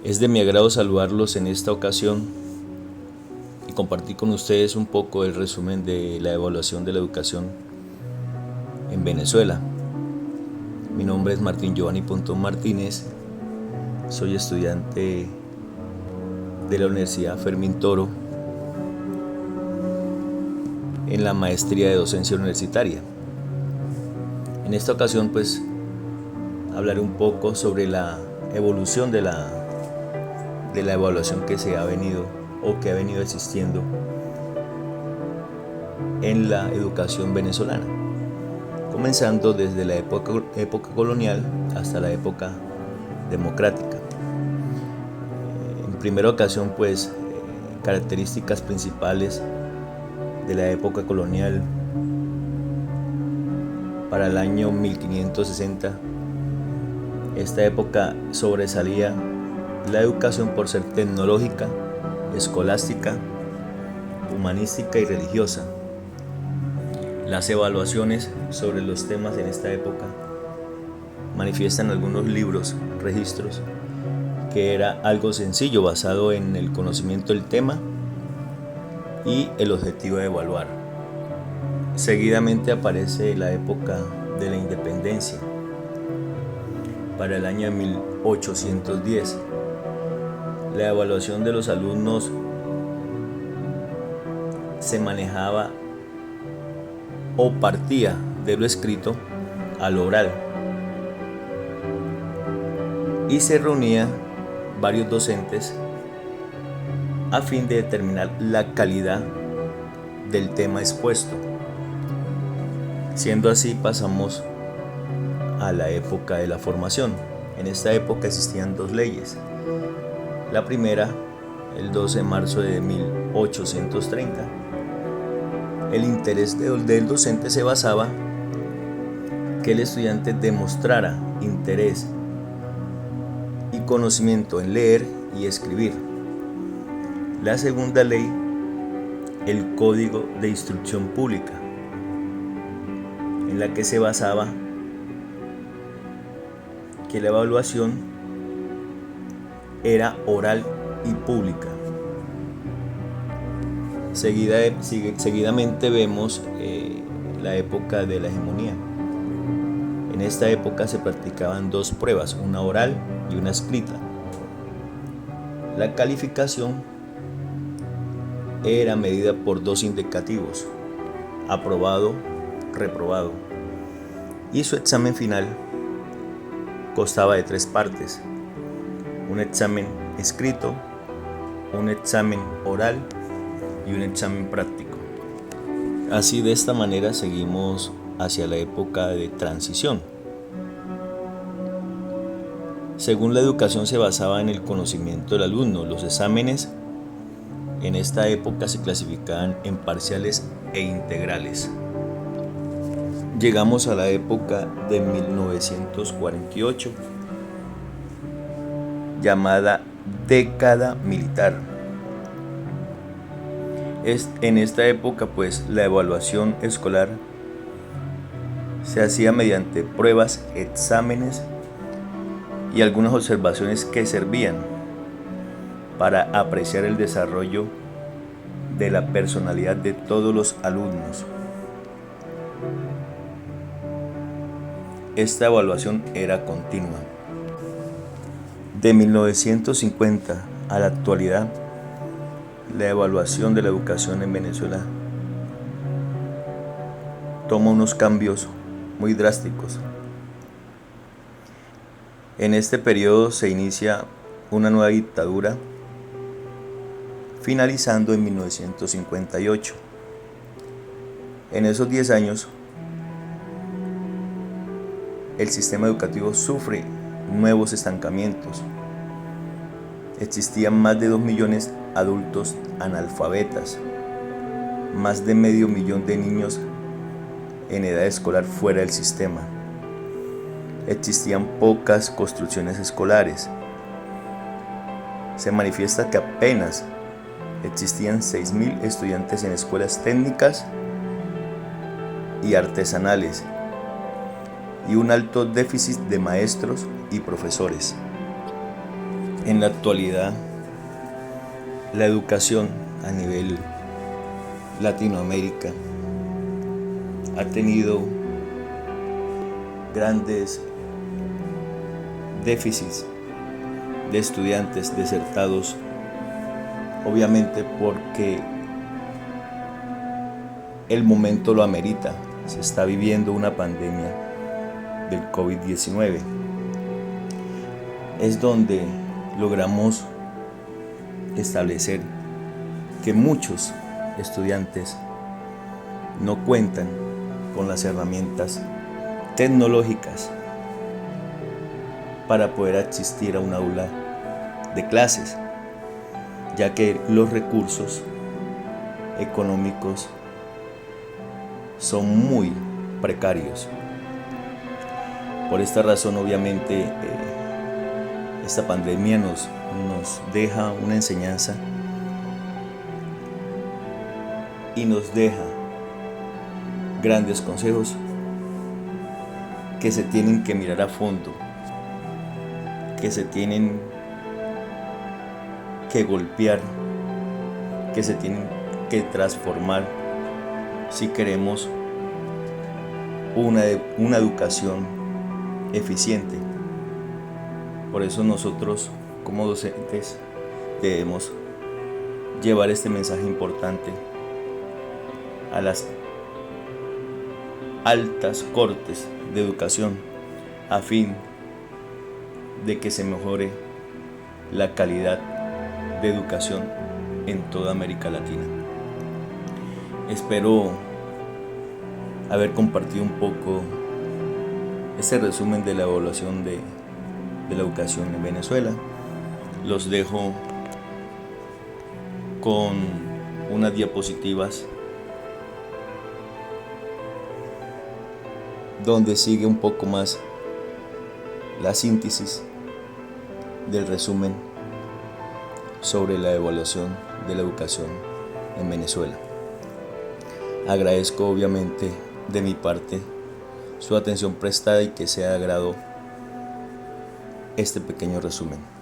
Es de mi agrado saludarlos en esta ocasión y compartir con ustedes un poco el resumen de la evaluación de la educación en Venezuela. Mi nombre es Martín Giovanni Pontón Martínez, soy estudiante de la Universidad Fermín Toro en la maestría de docencia universitaria. En esta ocasión hablaré un poco sobre la evolución de la evaluación que ha venido existiendo en la educación venezolana, comenzando desde la época colonial hasta la época democrática. En primera ocasión, características principales de la época colonial. Para el año 1560, esta época sobresalía la educación por ser tecnológica, escolástica, humanística y religiosa. Las evaluaciones sobre los temas en esta época manifiestan algunos registros, que era algo sencillo, basado en el conocimiento del tema y el objetivo de evaluar. Seguidamente aparece la época de la independencia. Para el año 1810, la evaluación de los alumnos se manejaba o partía de lo escrito a lo oral, y se reunían varios docentes a fin de determinar la calidad del tema expuesto. Siendo así, pasamos a la época de la formación. En esta época existían dos leyes. La primera, el 12 de marzo de 1830. El interés del docente se basaba en que el estudiante demostrara interés y conocimiento en leer y escribir. La segunda ley, el Código de Instrucción Pública, en la que se basaba que la evaluación era oral y pública. Seguidamente vemos la época de la hegemonía. En esta época se practicaban dos pruebas, una oral y una escrita. La calificación era medida por dos indicativos: aprobado, reprobado, y su examen final constaba de tres partes: un examen escrito, un examen oral y un examen práctico. Así, de esta manera seguimos hacia la época de transición. Según la educación se basaba en el conocimiento del alumno, los exámenes en esta época se clasificaban en parciales e integrales. Llegamos a la época de 1948, llamada década militar. En esta época, la evaluación escolar se hacía mediante pruebas, exámenes y algunas observaciones que servían para apreciar el desarrollo de la personalidad de todos los alumnos. Esta evaluación era continua. De 1950 a la actualidad, la evaluación de la educación en Venezuela toma unos cambios muy drásticos. En este periodo se inicia una nueva dictadura, finalizando en 1958. En esos 10 años, el sistema educativo sufre nuevos estancamientos. Existían más de 2 millones de adultos analfabetas, más de medio millón de niños en edad escolar fuera del sistema. Existían pocas construcciones escolares. Se manifiesta que apenas existían 6.000 estudiantes en escuelas técnicas y artesanales, y un alto déficit de maestros y profesores. En la actualidad, la educación a nivel Latinoamérica ha tenido grandes déficits de estudiantes desertados, obviamente porque el momento lo amerita. Se está viviendo una pandemia del COVID-19. Es donde logramos establecer que muchos estudiantes no cuentan con las herramientas tecnológicas para poder asistir a un aula de clases, ya que los recursos económicos son muy precarios. Por esta razón, obviamente, esta pandemia nos deja una enseñanza y nos deja grandes consejos que se tienen que mirar a fondo, que se tienen que golpear, que se tienen que transformar si queremos una educación eficiente. Por eso nosotros como docentes debemos llevar este mensaje importante a las altas cortes de educación a fin de que se mejore la calidad de educación en toda América Latina. Espero haber compartido un poco este resumen de la evaluación de la educación en Venezuela. Los dejo con unas diapositivas donde sigue un poco más la síntesis del resumen sobre la evaluación de la educación en Venezuela. Agradezco obviamente de mi parte su atención prestada y que sea de agrado este pequeño resumen.